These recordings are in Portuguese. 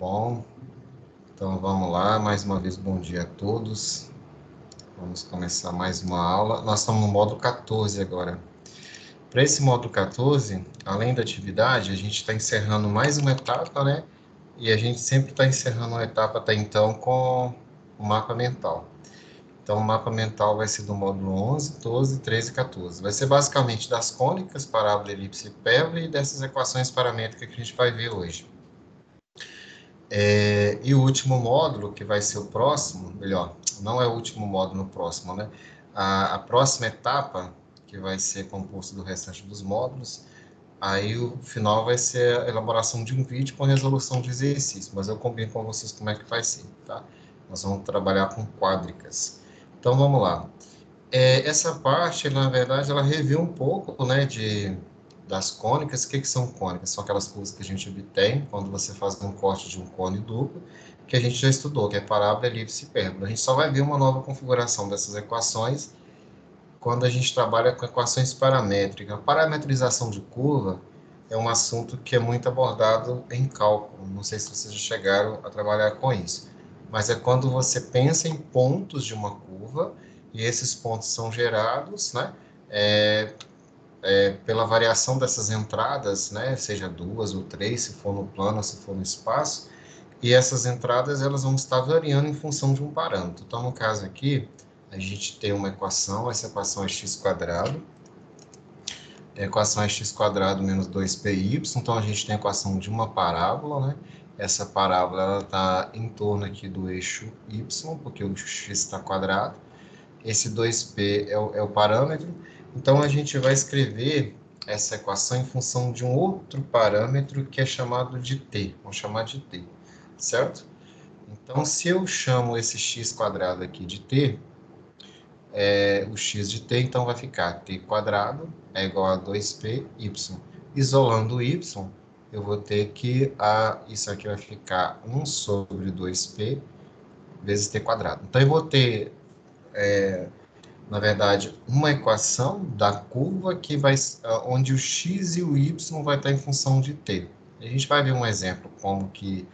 Bom, então vamos lá, mais uma vez bom dia a todos. Vamos começar mais uma aula. Nós estamos no módulo 14 agora. Para esse módulo 14, além da atividade, a gente está encerrando mais uma etapa, né? E a gente sempre está encerrando uma etapa até então com o mapa mental. Então, o mapa mental vai ser do módulo 11, 12, 13 e 14. Vai ser basicamente das cônicas, parábola, elipse e hipérbole e dessas equações paramétricas que a gente vai ver hoje. E o último módulo, que vai ser o próximo, melhor, não é o último módulo no próximo, né? A próxima etapa, que vai ser composta do restante dos módulos, aí o final vai ser a elaboração de um vídeo com resolução de exercício, mas eu combino com vocês como é que vai ser, tá? Nós vamos trabalhar com quádricas. Então, vamos lá. Essa parte, na verdade, ela revê um pouco, né, das cônicas. O que são cônicas? São aquelas coisas que a gente obtém quando você faz um corte de um cone duplo, que a gente já estudou, que é parábola, elipse e hipérbole. A gente só vai ver uma nova configuração dessas equações quando a gente trabalha com equações paramétricas. A parametrização de curva é um assunto que é muito abordado em cálculo. Não sei se vocês já chegaram a trabalhar com isso, mas é quando você pensa em pontos de uma curva e esses pontos são gerados, né, pela variação dessas entradas, né, seja duas ou três, se for no plano ou se for no espaço, e essas entradas elas vão estar variando em função de um parâmetro. Então, no caso aqui, a gente tem uma equação, essa equação é x², a equação é x² menos 2py, então a gente tem a equação de uma parábola, né? Essa parábola está em torno aqui do eixo y, porque o x está quadrado. Esse 2p é o parâmetro. Então, a gente vai escrever essa equação em função de um outro parâmetro que é chamado de t. Vamos chamar de t, certo? Então, se eu chamo esse x² aqui de t, o x de t, então vai ficar t² é igual a 2py. Isolando o y, eu vou ter que, isso aqui vai ficar 1 sobre 2p vezes t². Então, eu vou ter, na verdade, uma equação da curva que vai, onde o x e o y vai estar em função de t. A gente vai ver um exemplo como que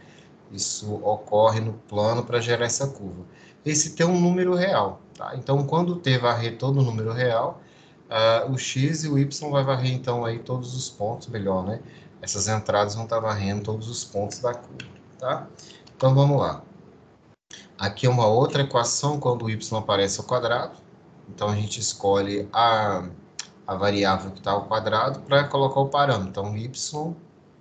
isso ocorre no plano para gerar essa curva. Esse tem um número real, tá? Então, quando o t varrer todo o número real, o x e o y vai varrer, então, aí todos os pontos, melhor, né? Essas entradas vão estar varrendo todos os pontos da curva, tá? Então, vamos lá. Aqui é uma outra equação, quando o y aparece ao quadrado. Então, a gente escolhe a variável que está ao quadrado para colocar o parâmetro. Então, y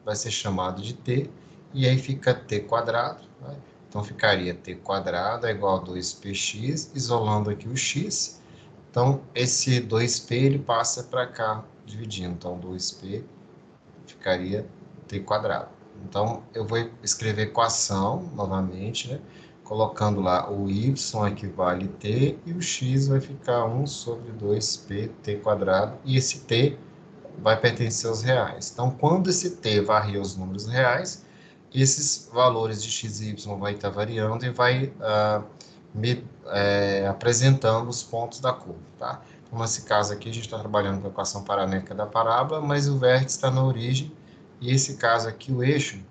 vai ser chamado de t, e aí fica t², né? Então, ficaria t² é igual a 2px, isolando aqui o x. Então, esse 2p ele passa para cá, dividindo. Então, 2p ficaria t². Então, eu vou escrever equação novamente, né? Colocando lá o y equivale t e o x vai ficar 1 sobre 2p t², e esse t vai pertencer aos reais. Então, quando esse t varrer os números reais, esses valores de x e y vai estar variando e vai apresentando os pontos da curva, tá? Então, nesse caso aqui, a gente está trabalhando com a equação paramétrica da parábola, mas o vértice está na origem, e esse caso aqui, o eixo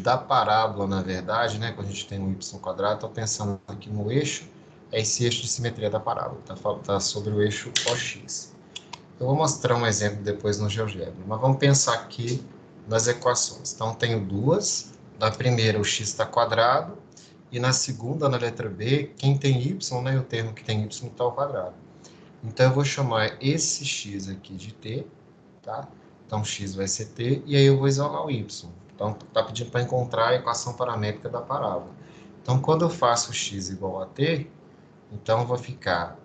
da parábola, na verdade, né, quando a gente tem um y², estou pensando aqui no eixo, é esse eixo de simetria da parábola, tá sobre o eixo OX. Eu vou mostrar um exemplo depois no GeoGebra, mas vamos pensar aqui nas equações. Então, tenho duas. Na primeira, o x está quadrado, e na segunda, na letra B, quem tem y, né, o termo que tem y está ao quadrado. Então, eu vou chamar esse x aqui de t, tá? Então, x vai ser t, e aí eu vou isolar o y. Então, está pedindo para encontrar a equação paramétrica da parábola. Então, quando eu faço x igual a t, então vai ficar...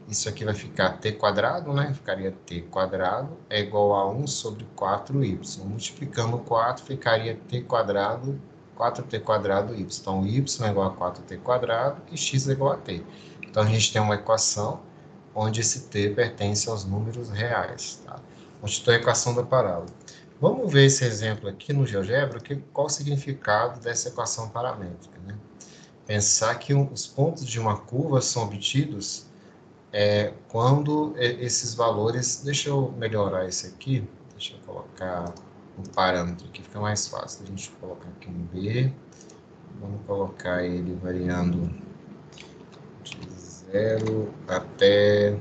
isso aqui vai ficar t², né? Ficaria t² é igual a 1 sobre 4y. Multiplicando 4, ficaria t², 4t² y. Então, y é igual a 4t² e x é igual a t. Então, a gente tem uma equação onde esse t pertence aos números reais, tá? Constitui a equação da parábola. Vamos ver esse exemplo aqui no GeoGebra, qual o significado dessa equação paramétrica, né? Pensar que os pontos de uma curva são obtidos quando esses valores... Deixa eu melhorar esse aqui. Deixa eu colocar um parâmetro aqui, fica mais fácil. A gente colocar aqui um B, vamos colocar ele variando de 0 até, vou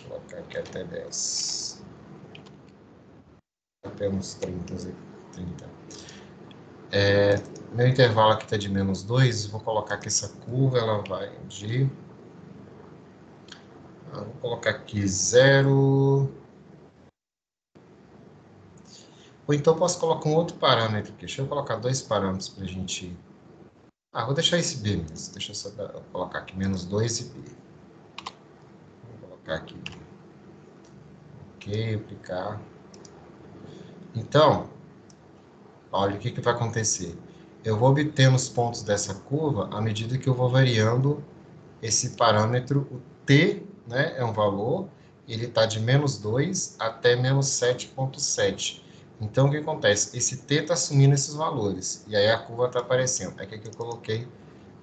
colocar aqui até 10, até uns 30. Meu intervalo aqui está de -2, vou colocar que essa curva ela vai de... vou colocar aqui 0... Ou então posso colocar um outro parâmetro aqui. Deixa eu colocar dois parâmetros para a gente... vou deixar esse B mesmo. Deixa eu só colocar aqui -2 e B. Vou colocar aqui. Ok, aplicar. Então, olha o que vai acontecer. Eu vou obtendo os pontos dessa curva à medida que eu vou variando esse parâmetro. O t, né, é um valor, ele está de -2 até -7,7. Então, o que acontece? Esse t está assumindo esses valores, e aí a curva está aparecendo. Aqui que eu coloquei,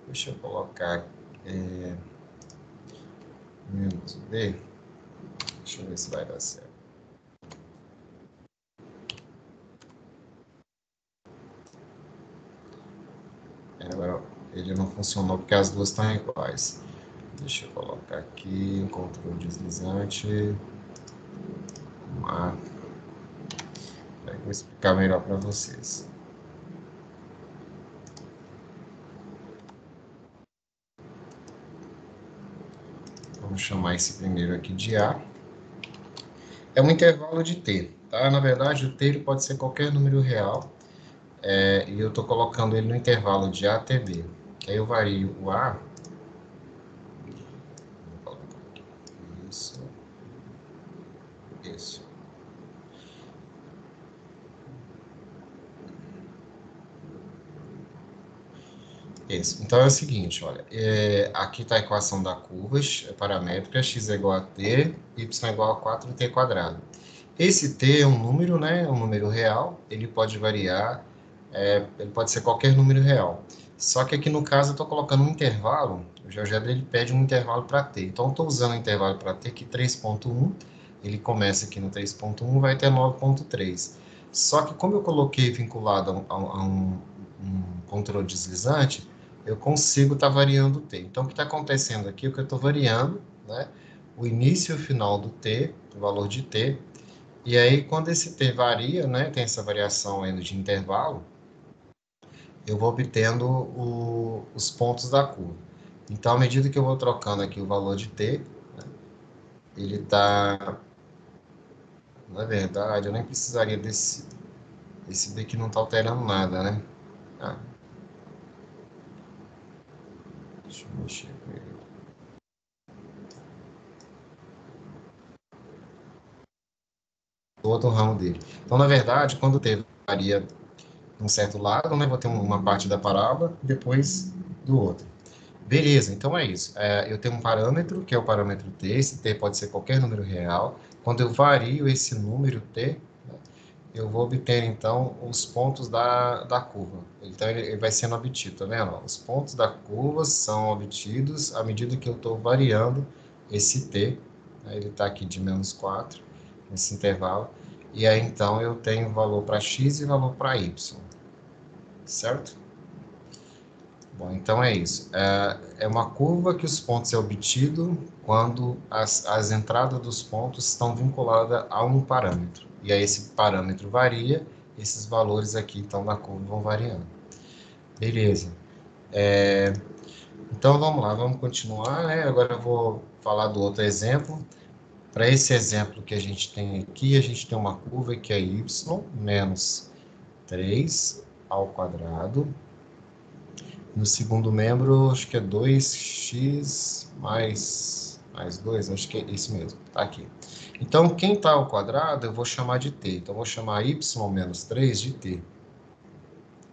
deixa eu colocar -b, deixa eu ver se vai dar certo. Agora, ele não funcionou porque as duas estão iguais. Deixa eu colocar aqui, controle deslizante. Vamos lá. Eu vou explicar melhor para vocês. Vamos chamar esse primeiro aqui de A. É um intervalo de t, tá? Na verdade, o t ele pode ser qualquer número real, e eu estou colocando ele no intervalo de A até B. Aí eu vario o A. Vou colocar aqui. Isso. Isso. Então é o seguinte, olha, aqui está a equação da curva paramétrica, x é igual a t, y é igual a 4t quadrado. Esse t é um número, né, é um número real, ele pode variar, ele pode ser qualquer número real. Só que aqui no caso eu estou colocando um intervalo, o GeoGebra ele pede um intervalo para t. Então eu estou usando o intervalo para t aqui 3.1, ele começa aqui no 3.1, vai até 9.3. Só que como eu coloquei vinculado a um controle deslizante, eu consigo estar variando o t. Então o que está acontecendo aqui é que eu estou variando, né, o início e o final do t, o valor de t, e aí, quando esse t varia, né, tem essa variação aí de intervalo, eu vou obtendo os pontos da curva. Então, à medida que eu vou trocando aqui o valor de t, né, ele está... Na verdade, eu nem precisaria esse b que não está alterando nada, né? Deixa eu mexer com ele. O outro ramo dele. Então, na verdade, quando o t varia um certo lado, né, vou ter uma parte da parábola e depois do outro. Beleza, então é isso. Eu tenho um parâmetro, que é o parâmetro t. Esse t pode ser qualquer número real. Quando eu vario esse número t, eu vou obter, então, os pontos da curva. Então, ele vai sendo obtido, tá vendo? Os pontos da curva são obtidos à medida que eu estou variando esse t. Né? Ele está aqui de -4, nesse intervalo. E aí, então, eu tenho valor para x e valor para y. Certo? Bom, então é isso. É uma curva que os pontos é obtido quando as entradas dos pontos estão vinculadas a um parâmetro. E aí esse parâmetro varia, esses valores aqui, então, da curva vão variando. Beleza. Então, vamos lá, vamos continuar, né? Agora eu vou falar do outro exemplo. Para esse exemplo que a gente tem aqui, a gente tem uma curva que é y menos 3 ao quadrado. No segundo membro, acho que é 2x mais 2, acho que é isso mesmo, tá aqui. Então, quem está ao quadrado, eu vou chamar de t. Então, eu vou chamar y menos 3 de t,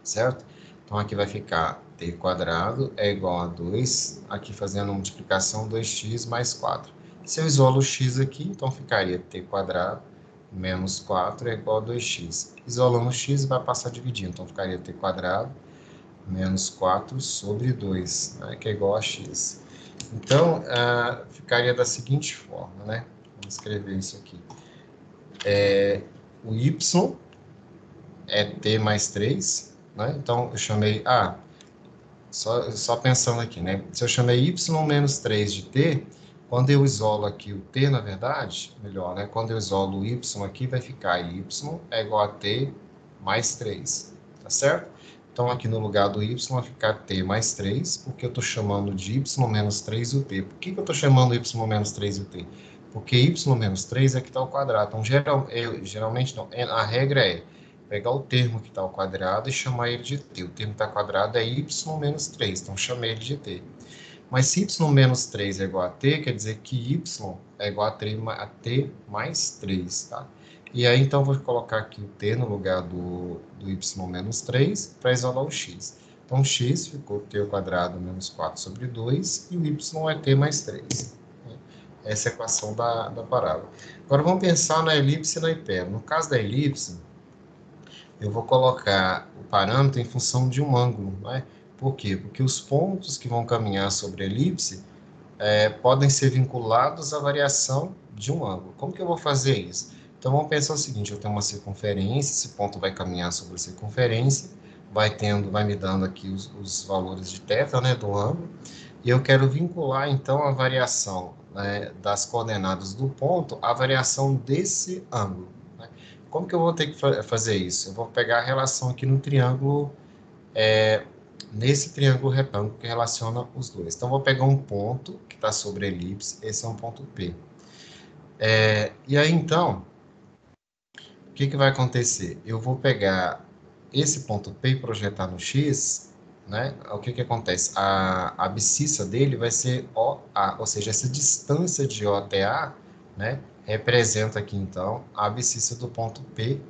certo? Então, aqui vai ficar t quadrado é igual a 2, aqui fazendo a multiplicação, 2x mais 4. Se eu isolo o x aqui, então ficaria t quadrado menos 4 é igual a 2x. Isolando o x, vai passar dividindo, então ficaria t quadrado menos 4 sobre 2, né, que é igual a x. Então, ficaria da seguinte forma, né? Vamos escrever isso aqui. o y é t mais 3, né? Então, eu chamei, só pensando aqui, né? Se eu chamei y menos 3 de t, quando eu isolo aqui o t, na verdade, melhor, né? Quando eu isolo o y aqui, vai ficar y é igual a t mais 3, tá certo? Então, aqui no lugar do y vai ficar t mais 3, porque eu estou chamando de y menos 3 o t. Por que eu estou chamando y menos 3 o t? Porque y menos 3 é que está ao quadrado. Então, geralmente, não, a regra é pegar o termo que está ao quadrado e chamar ele de t. O termo que está ao quadrado é y menos 3, então chamei ele de t. Mas se y menos 3 é igual a t, quer dizer que y é igual a t mais 3, tá? E aí, então, vou colocar aqui o t no lugar do y menos 3 para isolar o x. Então, x ficou t ao quadrado menos 4 sobre 2 e o y é t mais 3. Essa é a equação da parábola. Agora, vamos pensar na elipse e na hipérbole. No caso da elipse, eu vou colocar o parâmetro em função de um ângulo, né? Por quê? Porque os pontos que vão caminhar sobre a elipse podem ser vinculados à variação de um ângulo. Como que eu vou fazer isso? Então, vamos pensar o seguinte, eu tenho uma circunferência, esse ponto vai caminhar sobre a circunferência, vai me dando aqui os valores de θ, né, do ângulo, e eu quero vincular, então, a variação, né, das coordenadas do ponto à variação desse ângulo, né? Como que eu vou ter que fazer isso? Eu vou pegar a relação aqui no triângulo, nesse triângulo retângulo que relaciona os dois. Então, vou pegar um ponto que está sobre a elipse, esse é um ponto P. E aí, então, o que vai acontecer? Eu vou pegar esse ponto P e projetar no X, né? O que acontece? A abscissa dele vai ser OA, ou seja, essa distância de O até A, né, representa aqui, então, a abscissa do ponto P.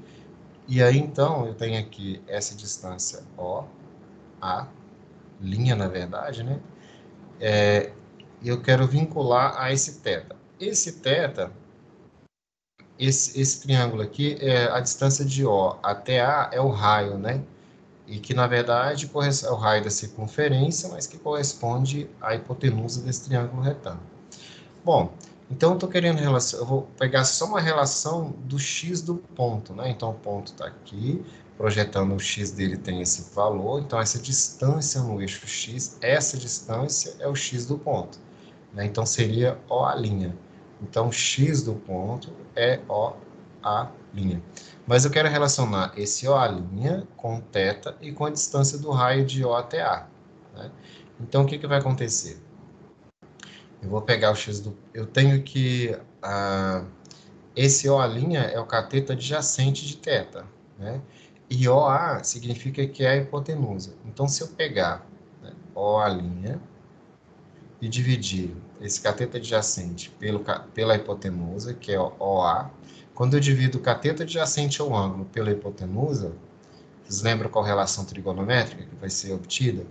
E aí, então, eu tenho aqui essa distância OA, linha, na verdade, né? E eu quero vincular a esse θ. Esse θ, esse triângulo aqui, a distância de O até A é o raio, né? E que, na verdade, é o raio da circunferência, mas que corresponde à hipotenusa desse triângulo retângulo. Bom, então eu vou pegar só uma relação do x do ponto, né? Então, o ponto está aqui, projetando o x dele tem esse valor, então essa distância no eixo x, essa distância é o x do ponto, né? Então, seria OA'. Então, x do ponto é OA'. Mas eu quero relacionar esse OA' com θ e com a distância do raio de O até A, né? Então, o que vai acontecer? Eu vou pegar o x do... Eu tenho que... esse OA' é o cateto adjacente de θ, né? E OA significa que é a hipotenusa. Então, se eu pegar, né, OA' e dividir esse cateto adjacente pela hipotenusa, que é OA, quando eu divido o cateto adjacente ao ângulo pela hipotenusa, vocês lembram qual relação trigonométrica que vai ser obtida?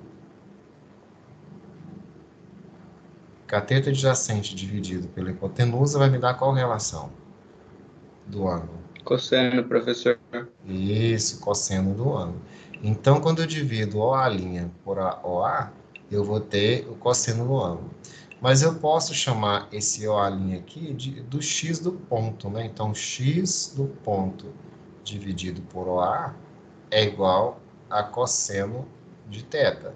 Cateto adjacente dividido pela hipotenusa vai me dar qual relação do ângulo? Cosseno, professor. Isso, cosseno do ângulo. Então, quando eu divido OA' por OA, eu vou ter o cosseno do ângulo. Mas eu posso chamar esse OA' aqui do x do ponto, né? Então, x do ponto dividido por OA é igual a cosseno de θ.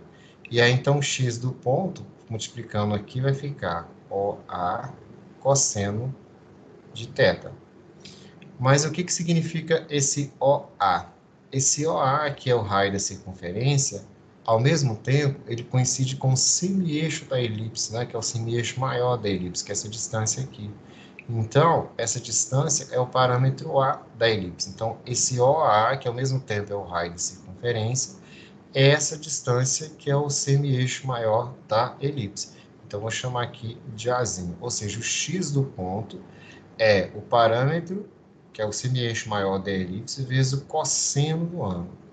E aí, então, x do ponto, multiplicando aqui, vai ficar OA cosseno de θ. Mas o que significa esse OA? Esse OA, que é o raio da circunferência, ao mesmo tempo, ele coincide com o semi-eixo da elipse, né, que é o semi-eixo maior da elipse, que é essa distância aqui. Então, essa distância é o parâmetro A da elipse. Então, esse OA, que ao mesmo tempo é o raio da circunferência, é essa distância que é o semi-eixo maior da elipse. Então, vou chamar aqui de Azinho. Ou seja, o x do ponto é o parâmetro, que é o semi-eixo maior da elipse, vezes o cosseno do ângulo.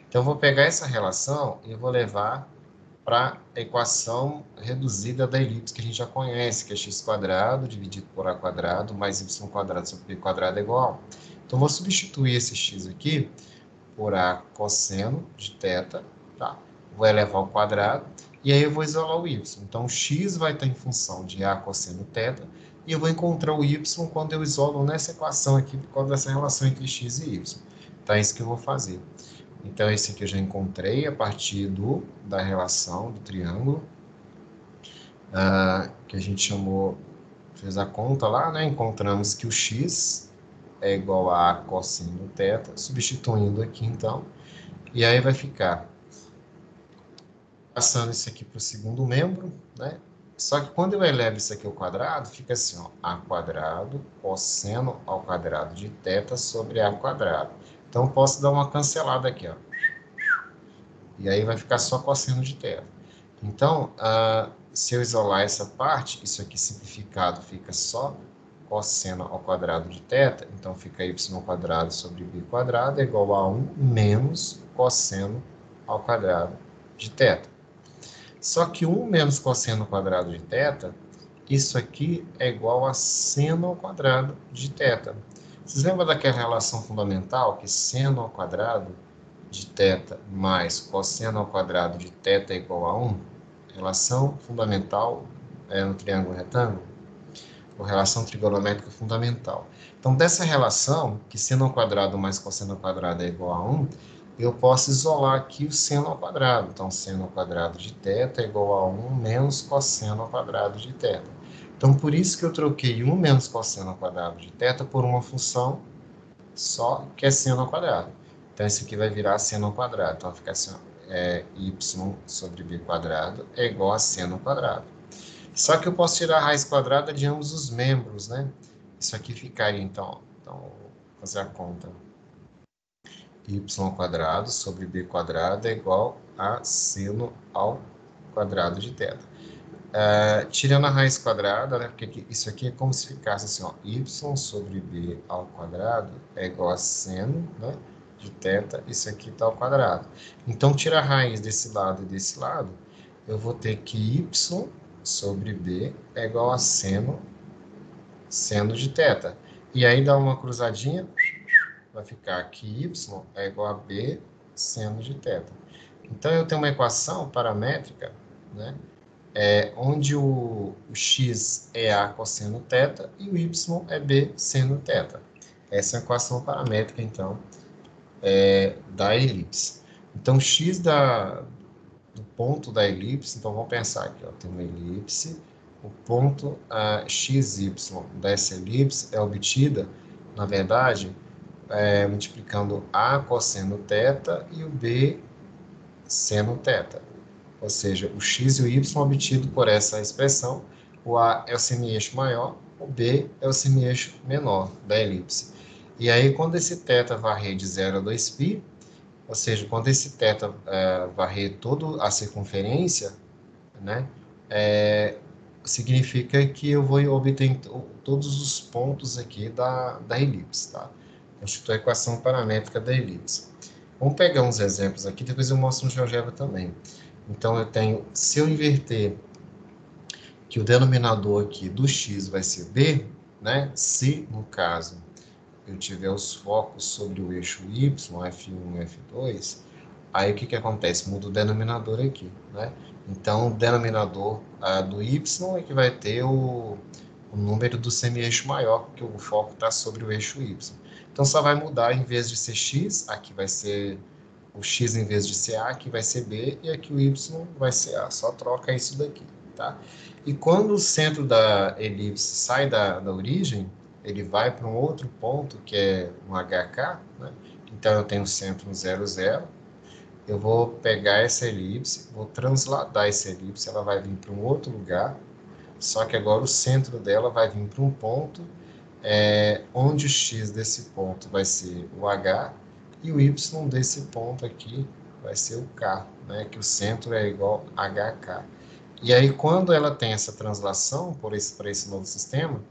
Então, eu vou pegar essa relação e vou levar para a equação reduzida da elipse, que a gente já conhece, que é x² dividido por a² mais y² sobre b² é igual a. Então, vou substituir esse x aqui por a cosseno de θ, tá? Vou elevar ao quadrado, e aí eu vou isolar o y. Então, x vai estar em função de a cosseno θ, e eu vou encontrar o y quando eu isolo nessa equação aqui, por causa dessa relação entre x e y. Então, é isso que eu vou fazer. Então, esse aqui eu já encontrei a partir da relação do triângulo, que a gente chamou, fez a conta lá, né? Encontramos que o x é igual a cosseno θ, substituindo aqui, então, e aí vai ficar passando isso aqui para o segundo membro, né? Só que quando eu elevo isso aqui ao quadrado, fica assim, ó, a quadrado cosseno ao quadrado de θ sobre a quadrado. Então, posso dar uma cancelada aqui, ó. E aí vai ficar só cosseno de θ. Então, se eu isolar essa parte, isso aqui simplificado fica só cosseno ao quadrado de θ, então fica y quadrado sobre b quadrado é igual a 1 menos cosseno ao quadrado de θ. Só que 1 menos cosseno ao quadrado de θ, isso aqui é igual a seno ao quadrado de θ. Vocês lembram daquela relação fundamental que seno ao quadrado de θ mais cosseno ao quadrado de θ é igual a 1? Relação fundamental no triângulo retângulo? Ou relação trigonométrica fundamental. Então, dessa relação, que seno ao quadrado mais cosseno ao quadrado é igual a 1, eu posso isolar aqui o seno ao quadrado. Então, seno ao quadrado de θ é igual a 1 menos cosseno ao quadrado de θ. Então, por isso que eu troquei 1 menos cosseno ao quadrado de θ por uma função só, que é seno ao quadrado. Então, isso aqui vai virar seno ao quadrado. Então, vai ficar assim, ó, y sobre b quadrado é igual a seno ao quadrado. Só que eu posso tirar a raiz quadrada de ambos os membros, né? Isso aqui ficaria, então, vou fazer a conta. Y ao quadrado sobre b quadrado é igual a seno ao quadrado de θ. Tirando a raiz quadrada, né? Porque isso aqui é como se ficasse assim, ó, y sobre b ao quadrado é igual a seno, né, de θ, isso aqui está ao quadrado. Então, tira a raiz desse lado e desse lado, eu vou ter que y sobre b é igual a seno de θ. E aí dá uma cruzadinha, vai ficar que y é igual a b seno de θ. Então, eu tenho uma equação paramétrica, né, onde o x é a cosseno θ e o y é b seno θ. Essa é a equação paramétrica, então, da elipse. Então, x do ponto da elipse, então vamos pensar aqui, ó, tem uma elipse, o ponto xy dessa elipse é obtida, na verdade, multiplicando a cosseno θ e o b seno θ. Ou seja, o x e o y obtido por essa expressão, o a é o semi-eixo maior, o b é o semi-eixo menor da elipse. E aí, quando esse θ varrer de 0 a 2π, ou seja, quando esse θ varrer toda a circunferência, né, significa que eu vou obter todos os pontos aqui da elipse, tá? Constitui a equação paramétrica da elipse. Vamos pegar uns exemplos aqui, depois eu mostro no GeoGebra também. Então, eu tenho, se eu inverter que o denominador aqui do x vai ser b, né? Se, no caso, eu tiver os focos sobre o eixo y, F1 e F2, aí o que acontece? Muda o denominador aqui, né? Então, o denominador do y é que vai ter o número do semi-eixo maior, porque o foco está sobre o eixo y. Então, só vai mudar, em vez de ser x, aqui vai ser o x em vez de ser A, aqui vai ser B, e aqui o Y vai ser A. Só troca isso daqui, tá? E quando o centro da elipse sai da origem, ele vai para um outro ponto, que é um HK, né? Então, eu tenho o centro no 0, 0. Eu vou pegar essa elipse, vou transladar essa elipse, ela vai vir para um outro lugar, só que agora o centro dela vai vir para um ponto, onde o x desse ponto vai ser o H, e o y desse ponto aqui vai ser o K, né? Que o centro é igual a HK. E aí, quando ela tem essa translação para esse novo sistema,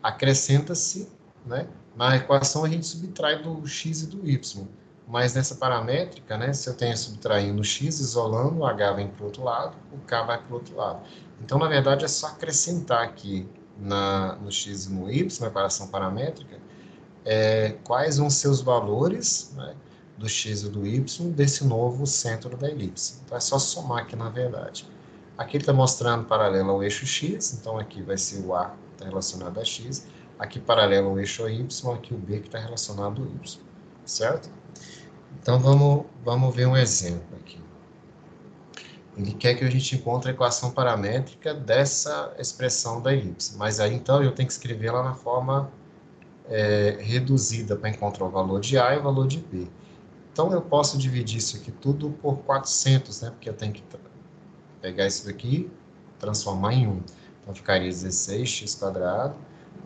acrescenta-se, né? Na equação, a gente subtrai do x e do y. Mas nessa paramétrica, né? Se eu tenho subtraindo o x, isolando, o h vem para o outro lado, o k vai para o outro lado. Então, na verdade, é só acrescentar aqui no x e no y, na equação paramétrica, quais vão ser os valores, né, do x e do y desse novo centro da elipse. Então, é só somar aqui, na verdade. Aqui ele está mostrando paralelo ao eixo X, então aqui vai ser o A que está relacionado a X. Aqui paralelo ao eixo Y, aqui o B que está relacionado ao Y, certo? Então vamos ver um exemplo aqui. Ele quer que a gente encontre a equação paramétrica dessa expressão da elipse, mas aí então eu tenho que escrever ela na forma reduzida para encontrar o valor de A e o valor de B. Então eu posso dividir isso aqui tudo por 400, né? Porque eu tenho que pegar isso daqui, transformar em 1. Então ficaria 16x²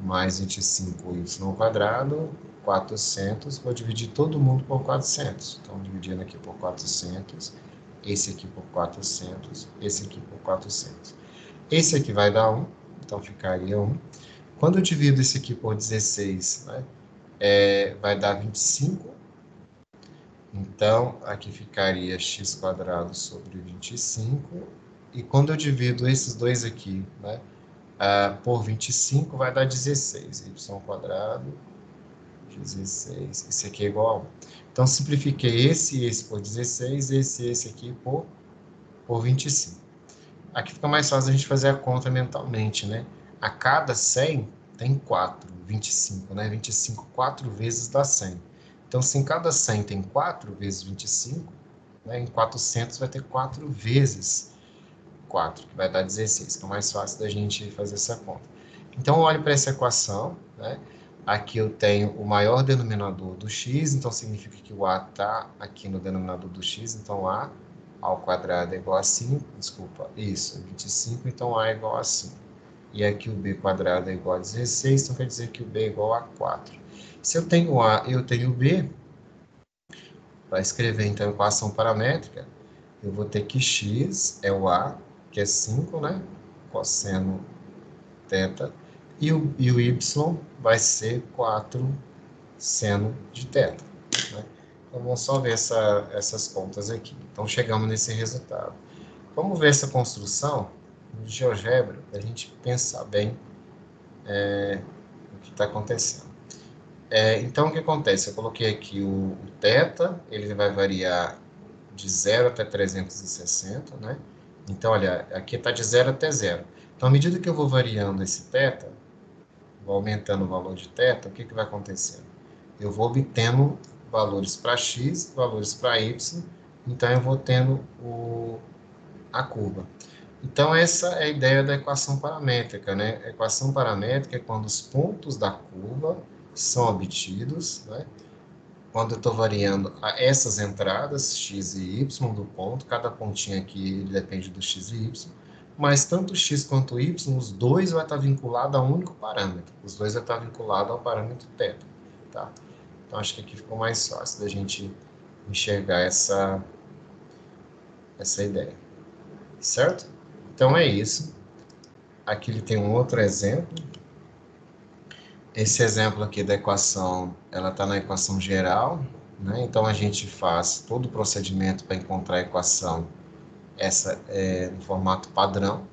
mais 25y², 400. Vou dividir todo mundo por 400. Então dividindo aqui por 400, esse aqui por 400, esse aqui por 400. Esse aqui vai dar 1, então ficaria 1. Quando eu divido esse aqui por 16, né, vai dar 25. Então, aqui ficaria x² sobre 25. E quando eu divido esses dois aqui, né, por 25, vai dar 16. y², 16. Esse aqui é igual a 1. Então, simplifiquei esse e esse por 16, esse e esse aqui por 25. Aqui fica mais fácil a gente fazer a conta mentalmente, né? A cada 100 tem 4, 25, né? 25, 4 vezes dá 100. Então, se em cada 100 tem 4 vezes 25, né, em 400 vai ter 4 vezes 4, que vai dar 16, que é mais fácil da gente fazer essa conta. Então, olhe para essa equação, né? Aqui eu tenho o maior denominador do x, então significa que o a está aqui no denominador do x, então a ao quadrado é igual a 5, desculpa, isso, 25, então a é igual a 5. E aqui o b² é igual a 16, então quer dizer que o b é igual a 4. Se eu tenho a e eu tenho b, para escrever então a equação paramétrica, eu vou ter que x é o a, que é 5, né? Cosseno θ, e o y vai ser 4 seno de θ. Né? Então, vamos só ver essas contas aqui. Então, chegamos nesse resultado. Vamos ver essa construção de GeoGebra, para a gente pensar bem o que está acontecendo. Então, o que acontece? Eu coloquei aqui o θ, ele vai variar de 0 até 360, né? Então, olha, aqui está de 0 até 0. Então, à medida que eu vou variando esse θ, vou aumentando o valor de θ, o que vai acontecendo? Eu vou obtendo valores para x, valores para y, então eu vou tendo a curva. Então, essa é a ideia da equação paramétrica, né? A equação paramétrica é quando os pontos da curva são obtidos, né? Quando eu estou variando essas entradas, x e y do ponto, cada pontinho aqui ele depende do x e y, mas tanto o x quanto o y, os dois vai estar vinculados a um único parâmetro, os dois vai estar vinculados ao parâmetro θ, tá? Então, acho que aqui ficou mais fácil da gente enxergar essa ideia, certo? Então, é isso. Aqui ele tem um outro exemplo. Esse exemplo aqui da equação, ela está na equação geral, né? Então, a gente faz todo o procedimento para encontrar a equação no formato padrão.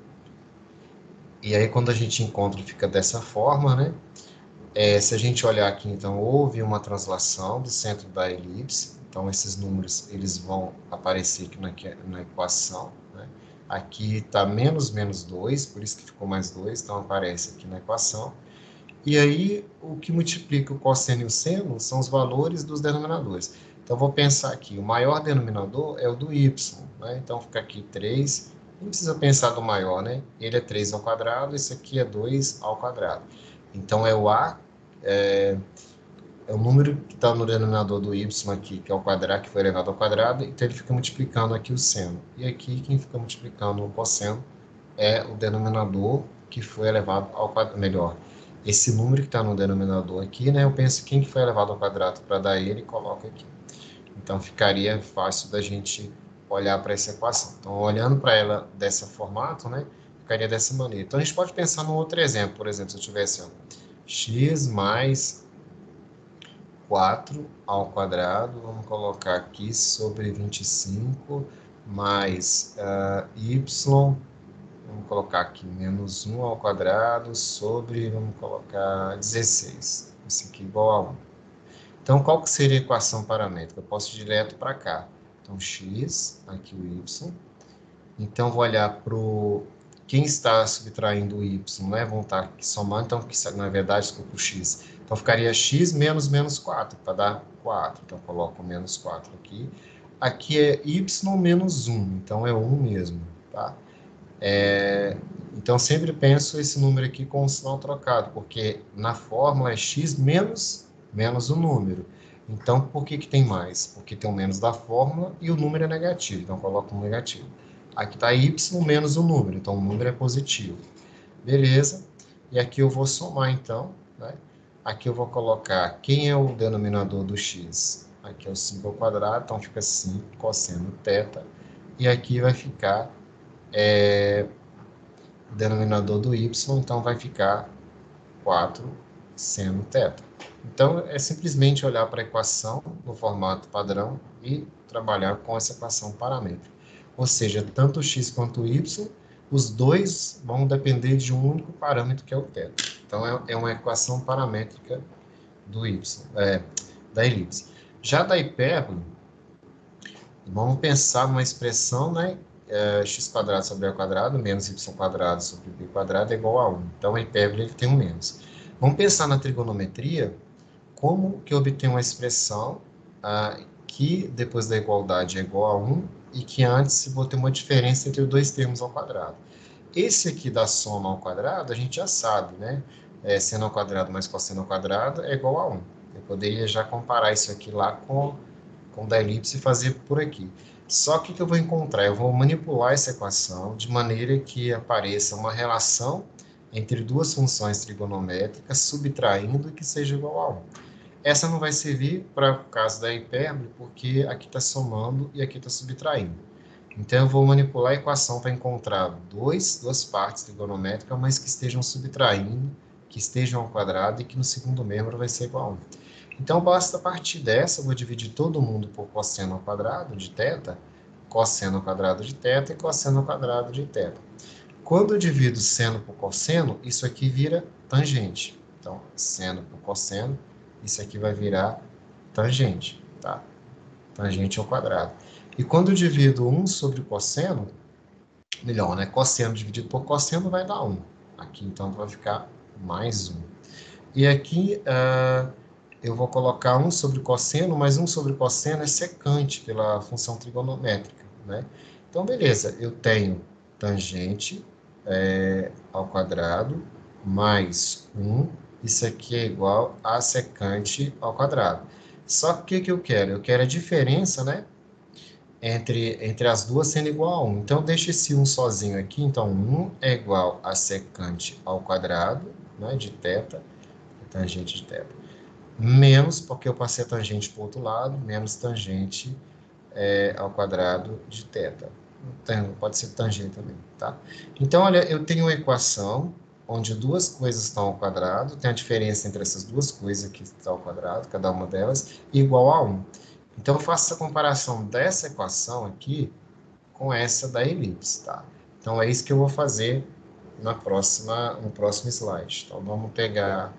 E aí, quando a gente encontra, fica dessa forma, né? Se a gente olhar aqui, então, houve uma translação do centro da elipse. Então, esses números, eles vão aparecer aqui na equação, né? Aqui está menos 2, por isso que ficou mais 2, então aparece aqui na equação. E aí, o que multiplica o cosseno e o seno são os valores dos denominadores. Então, vou pensar aqui, o maior denominador é o do y, né? Então, fica aqui 3, não precisa pensar do maior, né? Ele é 3 ao quadrado, esse aqui é 2 ao quadrado. Então, é o a, é o número que está no denominador do y aqui, que é o quadrado, que foi elevado ao quadrado, então ele fica multiplicando aqui o seno. E aqui, quem fica multiplicando o cosseno é o denominador que foi elevado ao quadrado, melhor, esse número que está no denominador aqui, né, eu penso quem que foi elevado ao quadrado para dar ele e coloco aqui. Então, ficaria fácil da gente olhar para essa equação. Então, olhando para ela desse formato, né, ficaria dessa maneira. Então, a gente pode pensar num outro exemplo. Por exemplo, se eu tivesse x mais 4 ao quadrado, vamos colocar aqui sobre 25, mais y, vamos colocar aqui, menos 1 ao quadrado sobre, vamos colocar 16. Isso aqui igual a 1. Então, qual que seria a equação paramétrica? Eu posso ir direto para cá. Então, x, aqui o y, Então, vou olhar para quem está subtraindo o y, né? Vão estar aqui somando, então, que, na verdade, desculpa, o x. Então, ficaria x menos menos 4, para dar 4. Então, coloco menos 4 aqui. Aqui é y menos 1, então é 1 mesmo, tá? Então, sempre penso esse número aqui com o sinal trocado, porque na fórmula é x menos o número. Então, por que que tem mais? Porque tem o menos da fórmula e o número é negativo, então coloco um negativo. Aqui está y menos o número, então o número é positivo. Beleza? E aqui eu vou somar, então, né? Aqui eu vou colocar quem é o denominador do x. Aqui é o 5 ao quadrado, então fica 5 cosseno θ. E aqui vai ficar o denominador do y, então vai ficar 4 seno θ. Então, é simplesmente olhar para a equação no formato padrão e trabalhar com essa equação paramétrica. Ou seja, tanto o x quanto o y, os dois vão depender de um único parâmetro, que é o θ. Então, é uma equação paramétrica do y, da elipse. Já da hipérbole, vamos pensar numa expressão, né? X quadrado sobre a quadrado menos y quadrado sobre b quadrado é igual a 1. Então, a hipérbole ele tem um menos. Vamos pensar na trigonometria, como que eu obtenho uma expressão que depois da igualdade é igual a 1 e que antes vou ter uma diferença entre os dois termos ao quadrado. Esse aqui da soma ao quadrado, a gente já sabe, né? Seno ao quadrado mais cosseno ao quadrado é igual a 1. Eu poderia já comparar isso aqui lá com da elipse e fazer por aqui. Só que o que eu vou encontrar? Eu vou manipular essa equação de maneira que apareça uma relação entre duas funções trigonométricas, subtraindo e que seja igual a 1. Essa não vai servir para o caso da hipérbole, porque aqui está somando e aqui está subtraindo. Então, eu vou manipular a equação para encontrar duas partes trigonométricas, mas que estejam subtraindo, que estejam ao quadrado e que no segundo membro vai ser igual a 1. Então, basta partir dessa, eu vou dividir todo mundo por cosseno ao quadrado de θ, cosseno ao quadrado de θ e cosseno ao quadrado de θ. Quando eu divido seno por cosseno, isso aqui vira tangente. Então, seno por cosseno, isso aqui vai virar tangente, tá? Tangente ao quadrado. E quando eu divido 1 sobre cosseno, melhor, né? Cosseno dividido por cosseno vai dar 1. Aqui, então, vai ficar mais 1. E aqui, eu vou colocar 1 sobre cosseno, mas 1 sobre cosseno é secante pela função trigonométrica, né? Então, beleza, eu tenho tangente ao quadrado mais 1, isso aqui é igual a secante ao quadrado. Só que o que eu quero? Eu quero a diferença, né? Entre as duas sendo igual a 1. Então, deixa esse 1 sozinho aqui. Então, 1 é igual a secante ao quadrado, né, de θ, tangente de θ, menos, porque eu passei a tangente para o outro lado, menos tangente ao quadrado de θ. Então, pode ser tangente também, tá? Então, olha, eu tenho uma equação onde duas coisas estão ao quadrado, tem a diferença entre essas duas coisas que estão ao quadrado, cada uma delas, igual a 1. Então, eu faço a comparação dessa equação aqui com essa da elipse, tá? Então, é isso que eu vou fazer no próximo slide. Então, vamos pegar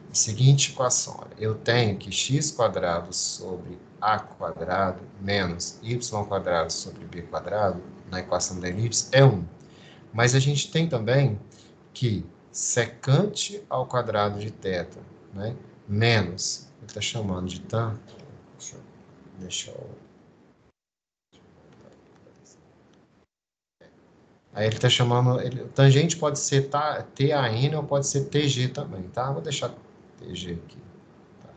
a seguinte equação. Olha, eu tenho que x quadrado sobre a quadrado menos y quadrado sobre b quadrado, na equação da elipse, é 1. Mas a gente tem também que secante ao quadrado de θ, né, menos, ele está chamando de tan, deixa eu... Aí ele está chamando, tangente pode ser TAN ou pode ser TG também, tá? Vou deixar TG aqui. Tá?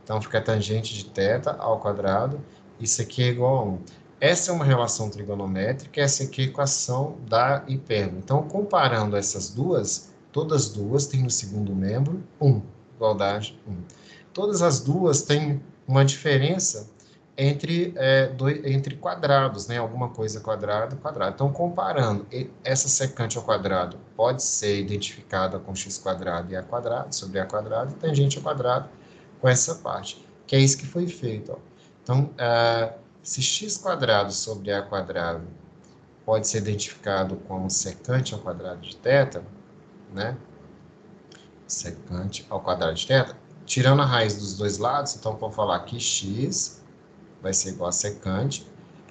Então, fica tangente de θ ao quadrado, isso aqui é igual a 1. Essa é uma relação trigonométrica, essa aqui é a equação da hipérbole. Então, comparando essas duas, todas as duas têm no segundo membro 1, igualdade 1. Todas as duas têm uma diferença entre quadrados, né? Alguma coisa quadrado, quadrado. Então, comparando, essa secante ao quadrado pode ser identificada com x quadrado e a quadrado, sobre a quadrado, e tangente ao quadrado com essa parte, que é isso que foi feito. Ó. Então, se x quadrado sobre a quadrado pode ser identificado como secante ao quadrado de θ, né? Secante ao quadrado de θ, tirando a raiz dos dois lados, então, vou falar que x vai ser igual a secante,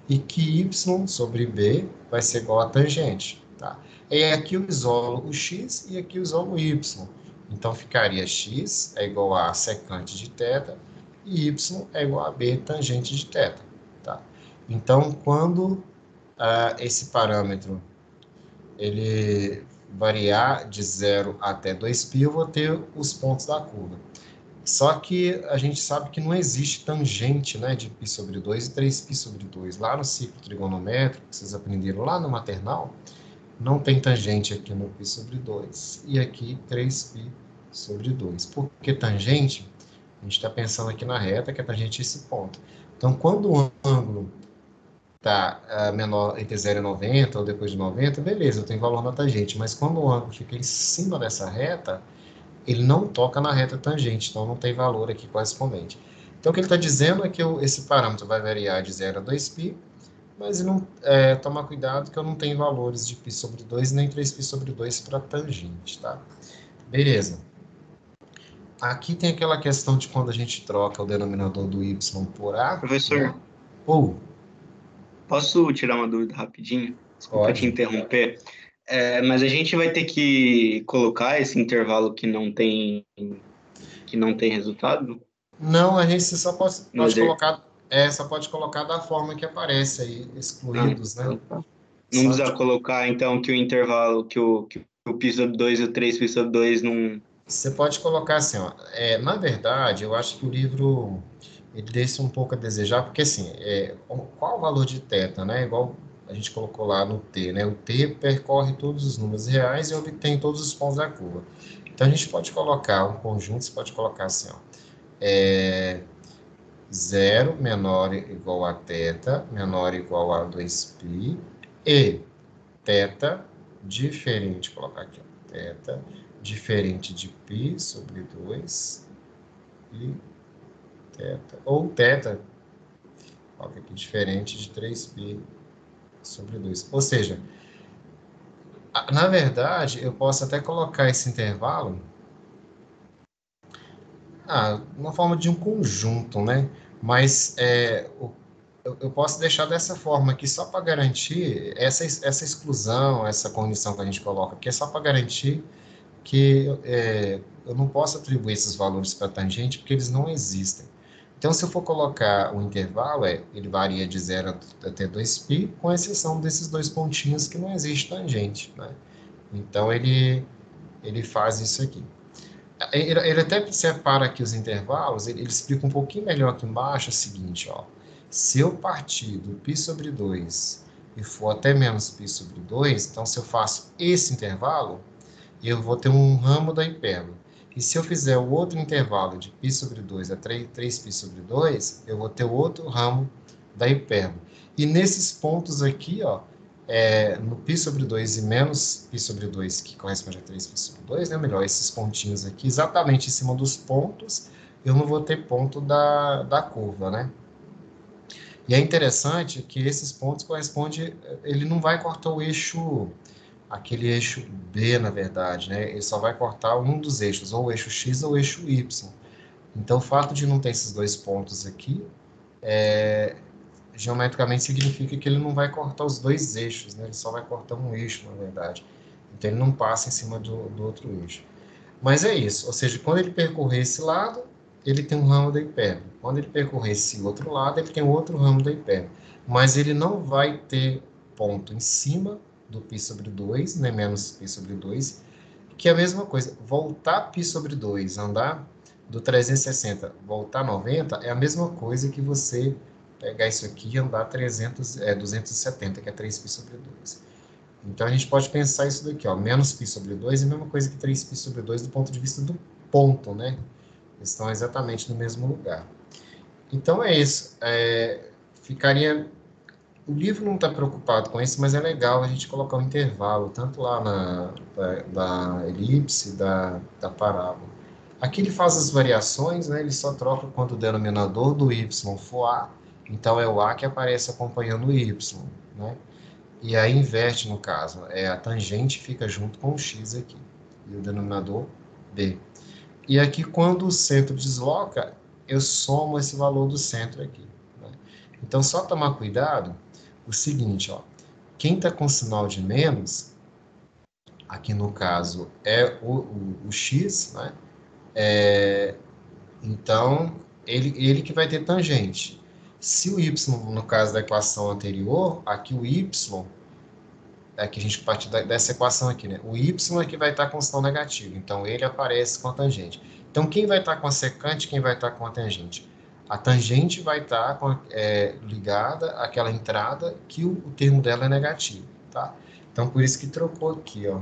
e que y sobre b vai ser igual a tangente, tá? E aqui eu isolo o x e aqui eu isolo o y. Então, ficaria x é igual a secante de θ e y é igual a b tangente de θ, tá? Então, quando esse parâmetro ele variar de 0 até 2π, eu vou ter os pontos da curva. Só que a gente sabe que não existe tangente, né, de π sobre 2 e 3π sobre 2. Lá no ciclo trigonométrico, que vocês aprenderam lá no maternal, não tem tangente aqui no π sobre 2 e aqui 3π sobre 2. Por que tangente? A gente está pensando aqui na reta, que a tangente é esse ponto. Então, quando o ângulo está menor entre 0 e 90, ou depois de 90, beleza, eu tenho valor na tangente. Mas quando o ângulo fica em cima dessa reta, ele não toca na reta tangente, então não tem valor aqui correspondente. Então, o que ele está dizendo é que esse parâmetro vai variar de 0 a 2π, mas não, tomar cuidado que eu não tenho valores de π sobre 2 nem 3π sobre 2 para tangente, tá? Beleza. Aqui tem aquela questão de quando a gente troca o denominador do y por a, né? Professor, Ou, posso tirar uma dúvida rapidinho? Desculpa te pode. interromper. Mas a gente vai ter que colocar esse intervalo que não tem resultado Não, a gente só no pode exer... colocar, só pode colocar da forma que aparece aí, Ah, excluídos, né? então tá. Não Só precisa colocar, então, que o intervalo, que o π sobre 2 e o 3π sobre 2 não... Você pode colocar assim, ó, na verdade, eu acho que o livro ele deixa um pouco a desejar, porque assim, qual o valor de θ, né? Igual a gente colocou lá no t, né? O t percorre todos os números reais e obtém todos os pontos da curva. Então a gente pode colocar um conjunto, você pode colocar assim, ó, 0 menor ou igual a θ, menor ou igual a 2π, e θ diferente, vou colocar aqui, ó, θ diferente de π sobre 2 e θ, ou θ, coloca aqui, diferente de 3π sobre 2. Ou seja, na verdade, eu posso até colocar esse intervalo uma forma de um conjunto, né? Mas eu posso deixar dessa forma aqui só para garantir essa exclusão, essa condição que a gente coloca aqui, é só para garantir que eu não posso atribuir esses valores para tangente porque eles não existem. Então, se eu for colocar o intervalo, ele varia de 0 até 2π, com exceção desses dois pontinhos que não existe tangente, né? Então, ele faz isso aqui. Ele até separa aqui os intervalos, ele explica um pouquinho melhor aqui embaixo o seguinte, ó. Se eu partir do π sobre 2 e for até menos π sobre 2, então se eu faço esse intervalo, eu vou ter um ramo da hipérbole. E se eu fizer o outro intervalo de π sobre 2 a 3π sobre 2, eu vou ter o outro ramo da hipérbole. E nesses pontos aqui, ó, no π sobre 2 e menos π sobre 2, que corresponde a 3π sobre 2, né, melhor, esses pontinhos aqui, exatamente em cima dos pontos, eu não vou ter ponto da curva, né? E é interessante que esses pontos correspondem, ele não vai cortar o eixo, aquele eixo B, na verdade, né? Ele só vai cortar um dos eixos, ou o eixo X ou o eixo Y. Então, o fato de não ter esses dois pontos aqui, geometricamente significa que ele não vai cortar os dois eixos, né? Ele só vai cortar um eixo, na verdade. Então, ele não passa em cima do outro eixo. Mas é isso, ou seja, quando ele percorrer esse lado, ele tem um ramo da hipérbole. Quando ele percorrer esse outro lado, ele tem outro ramo da hipérbole. Mas ele não vai ter ponto em cima do π sobre 2, nem menos π sobre 2, que é a mesma coisa. Voltar π sobre 2, andar do 360, voltar 90, é a mesma coisa que você pegar isso aqui e andar 270, que é 3π sobre 2. Então, a gente pode pensar isso daqui, ó, menos π sobre 2 é a mesma coisa que 3π sobre 2 do ponto de vista do ponto, né? Eles estão exatamente no mesmo lugar. Então, é isso. Ficaria... O livro não está preocupado com isso, mas é legal a gente colocar um intervalo, tanto lá da elipse, da parábola. Aqui ele faz as variações, né? Ele só troca quando o denominador do y for a, então é o a que aparece acompanhando o y, né? E aí inverte, no caso, a tangente fica junto com o x aqui, e o denominador b. E aqui, quando o centro desloca, eu somo esse valor do centro aqui, né? Então, só tomar cuidado, o seguinte, ó, quem está com sinal de menos, aqui no caso é o x, né? Então, ele que vai ter tangente. Se o y, no caso da equação anterior, aqui o y, que a gente parte dessa equação aqui, né? O y é que vai estar com sinal negativo, então ele aparece com a tangente. Então, quem vai estar com a secante, quem vai estar com a tangente? A tangente vai estar ligada àquela entrada que o termo dela é negativo, tá? Então, por isso que trocou aqui, ó.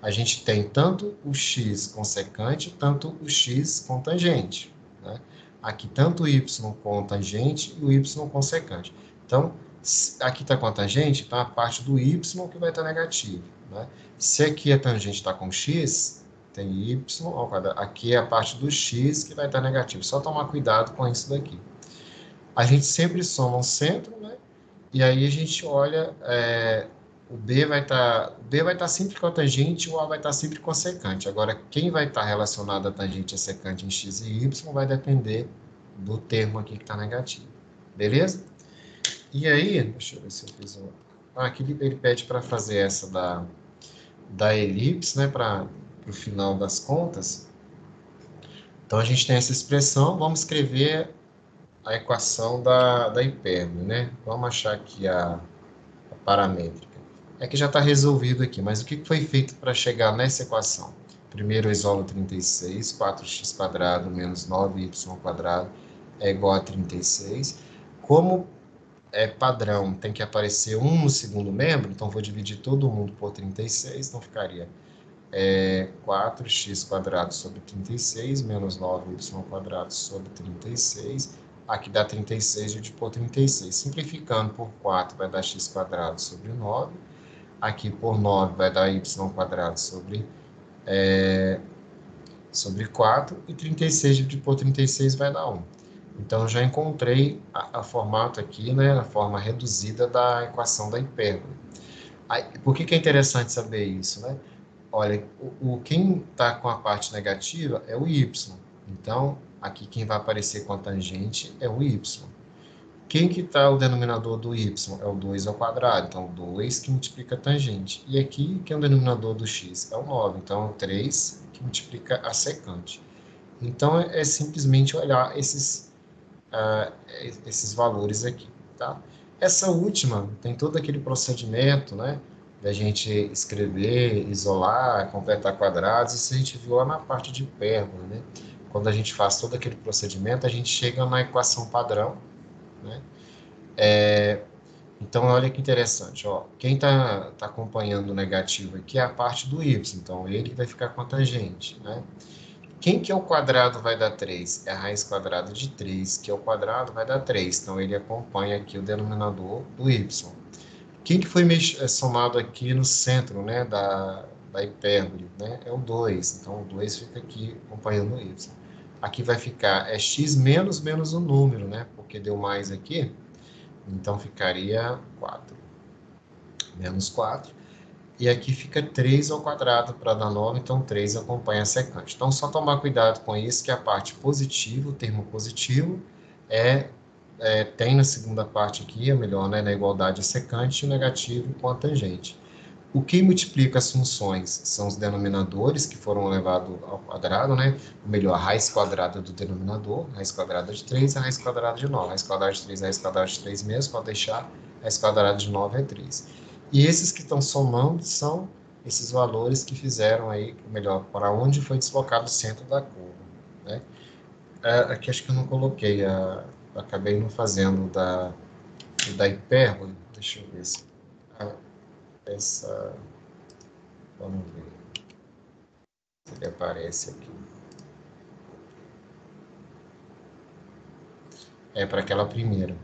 A gente tem tanto o x com secante, tanto o x com tangente, né? Aqui, tanto o y com tangente e o y com secante. Então, aqui está com a tangente, então a parte do y que vai estar negativa, né? Se aqui a tangente está com x, tem y ao quadrado. Aqui é a parte do x que vai estar negativo. Só tomar cuidado com isso daqui. A gente sempre soma o centro, né? E aí a gente olha, o B vai estar sempre com a tangente, o A vai estar sempre com a secante. Agora, quem vai estar relacionado à tangente e à secante em x e y vai depender do termo aqui que está negativo. Beleza? E aí, deixa eu ver se eu fiz um... aqui ele pede para fazer essa da elipse, né, para o final das contas. Então, a gente tem essa expressão, vamos escrever a equação da hipérbole, né? Vamos achar aqui a paramétrica. É que já está resolvido aqui, mas o que foi feito para chegar nessa equação? Primeiro eu isolo 36, 4x² menos 9y² é igual a 36. Como padrão, tem que aparecer 1 no segundo membro, então vou dividir todo mundo por 36, então ficaria 4x² sobre 36, menos 9y² sobre 36, aqui dá 36, dividido por 36, simplificando por 4 vai dar x² sobre 9, aqui por 9 vai dar y² sobre 4, e 36 dividido por 36 vai dar 1. Então, já encontrei a formato aqui, né, a forma reduzida da equação da hipérbole. Aí, por que é interessante saber isso, né? Olha, quem está com a parte negativa é o y. Então, aqui quem vai aparecer com a tangente é o y. Quem que está o denominador do y? É o 2 ao quadrado. Então, o 2 que multiplica a tangente. E aqui, quem é o denominador do x? É o 9. Então, é o 3 que multiplica a secante. Então, é simplesmente olhar esses valores aqui, tá? Essa última tem todo aquele procedimento, né, da gente escrever, isolar, completar quadrados, isso a gente viu lá na parte de hipérbole, né? Quando a gente faz todo aquele procedimento, a gente chega na equação padrão, né? Então, olha que interessante, ó, quem está acompanhando o negativo aqui é a parte do y, então ele vai ficar com a tangente, né? Quem que é o quadrado vai dar 3? É a raiz quadrada de 3, que é o quadrado vai dar 3. Então, ele acompanha aqui o denominador do y. Quem que foi somado aqui no centro, né, da hipérbole? Né? É o 2. Então, o 2 fica aqui acompanhando o y. Aqui vai ficar x menos o número, né? Porque deu mais aqui. Então, ficaria 4. Menos 4. E aqui fica 3 ao quadrado para dar 9, então 3 acompanha a secante. Então, só tomar cuidado com isso, que a parte positiva, o termo positivo, tem na segunda parte aqui, é melhor, né, na igualdade a secante, e o negativo com a tangente. O que multiplica as funções são os denominadores, que foram levados ao quadrado, né? Ou melhor, a raiz quadrada do denominador, raiz quadrada de 3, a raiz quadrada de 9. A raiz quadrada de 3 a raiz quadrada de 3 mesmo, pode deixar, a raiz quadrada de 9 é 3. E esses que estão somando são esses valores que fizeram aí, melhor, para onde foi deslocado o centro da curva, né? Aqui acho que eu não coloquei, acabei não fazendo da hipérbole, deixa eu ver se... essa... Vamos ver se ele aparece aqui. É para aquela primeira.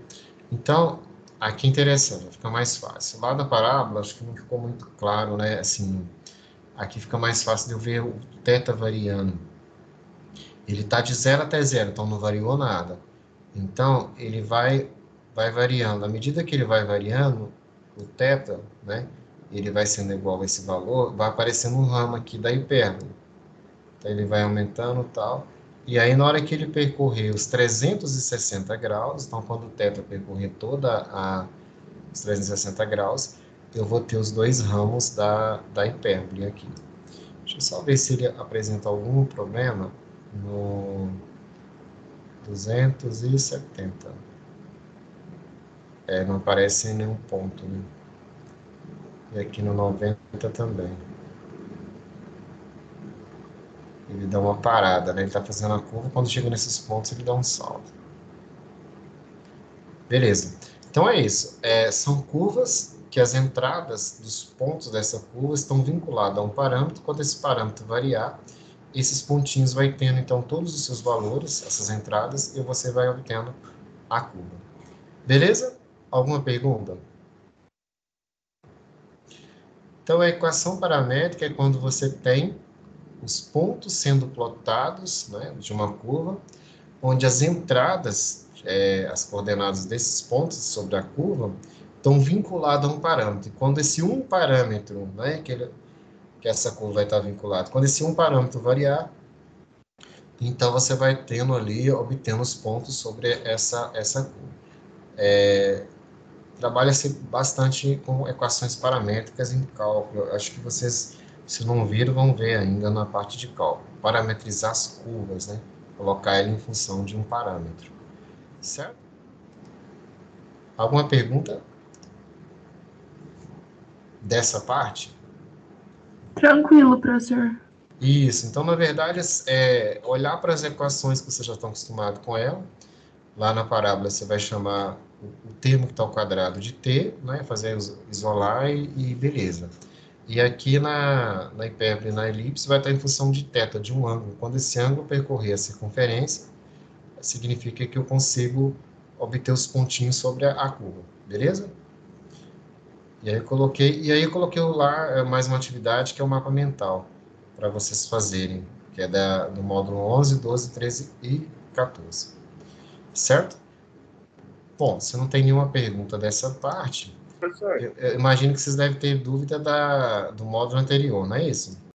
Então, aqui é interessante, fica mais fácil. Lá da parábola, acho que não ficou muito claro, né? Assim, aqui fica mais fácil de eu ver o θ variando. Ele está de 0 até 0, então não variou nada. Então, ele vai variando. À medida que ele vai variando, o θ, né? Ele vai sendo igual a esse valor, vai aparecendo um ramo aqui da hipérbole. Então, ele vai aumentando e tal. E aí, na hora que ele percorrer os 360 graus, então, quando o θ percorrer toda os 360 graus, eu vou ter os dois ramos da hipérbole aqui. Deixa eu só ver se ele apresenta algum problema no 270. Não aparece em nenhum ponto, né? E aqui no 90 também. Ele dá uma parada, né? Ele está fazendo a curva, quando chega nesses pontos ele dá um salto. Beleza. Então é isso. São curvas que as entradas dos pontos dessa curva estão vinculadas a um parâmetro. Quando esse parâmetro variar, esses pontinhos vai tendo, então, todos os seus valores, essas entradas, e você vai obtendo a curva. Beleza? Alguma pergunta? Então, a equação paramétrica é quando você tem os pontos sendo plotados, né, de uma curva, onde as entradas, as coordenadas desses pontos sobre a curva, estão vinculadas a um parâmetro. E quando esse um parâmetro, né, que essa curva vai estar vinculada, quando esse um parâmetro variar, então você vai tendo ali, obtendo os pontos sobre essa curva. Trabalha-se bastante com equações paramétricas em cálculo. Eu acho que vocês, se não viram, vão ver ainda na parte de cálculo. Parametrizar as curvas, né? Colocar ele em função de um parâmetro. Certo? Alguma pergunta dessa parte? Tranquilo, professor. Isso. Então, na verdade, olhar para as equações que vocês já estão acostumados com ela. Lá na parábola você vai chamar o termo que está ao quadrado de t, né? Fazer isolar e beleza. E aqui na hipérbole, na elipse, vai estar em função de θ, de um ângulo. Quando esse ângulo percorrer a circunferência, significa que eu consigo obter os pontinhos sobre a curva, beleza? E aí eu coloquei lá mais uma atividade que é o mapa mental, para vocês fazerem, que é do módulo 11, 12, 13 e 14. Certo? Bom, se não tem nenhuma pergunta dessa parte, eu imagino que vocês devem ter dúvida do módulo anterior, não é isso?